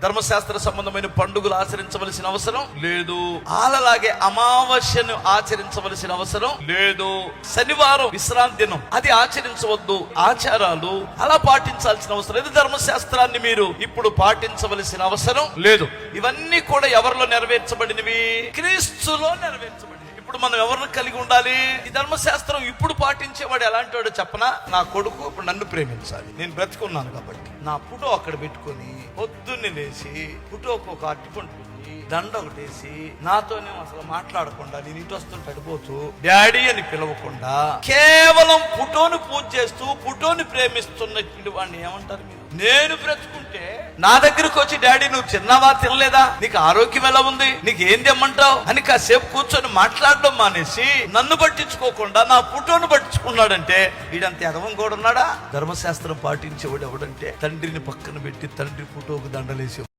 ధర్మశాస్త్ర సంబంధమైన పండుగలు ఆచరించవలసిన అవసరం లేదు. అలాగే అమావాస్యను ఆచరించవలసిన అవసరం లేదు. శనివారం విశ్రాంతి దినం, అది ఆచరించవద్దు. ఆచారాలు అలా పాటించాల్సిన అవసరం లేదు. ధర్మశాస్త్రాన్ని మీరు ఇప్పుడు పాటించవలసిన అవసరం లేదు. ఇవన్నీ కూడా ఎవరిలో నెరవేర్చబడినవి? క్రీస్తులో నెరవేర్చబడినవి. ఇప్పుడు మనం ఎవరిని కలిగి ఉండాలి? ఈ ధర్మశాస్త్రం ఇప్పుడు పాటించేవాడు ఎలాంటి వాడు చెప్పనా? నా కొడుకు ఇప్పుడు నన్ను ప్రేమించాలి, నేను బ్రతుకున్నాను కాబట్టి నా ఫోటో అక్కడ పెట్టుకొని పొద్దున్నే లేచి ఫోటోకి ఒక అట్టుకుంటుంది, దండ ఒకటేసి నాతోనే అసలు మాట్లాడకుండా నేను ఇటు వస్తుంటాడు పోతూ డాడీ అని పిలవకుండా కేవలం ఫోటోను పూజ చేస్తూ ఫోటోని ప్రేమిస్తున్నటువంటి వాడిని ఏమంటారు మీరు? నేను బ్రతుకుంటే నా దగ్గరకు వచ్చి డాడీ నువ్వు తిన్నావా, తినలేదా, నీకు ఆరోగ్యం ఎలా ఉంది, నీకు ఏం తెమ్మంటావు అని కాసేపు కూర్చొని మాట్లాడడం మానేసి నన్ను పట్టించుకోకుండా నా ఫోటోను పట్టించుకున్నాడంటే వీడంత ఎదవం కూడా ఉన్నాడా? ధర్మశాస్త్రం పాటించేవాడు ఎవడంటే తండ్రిని పక్కన పెట్టి తండ్రి ఫోటోకు దండలేసి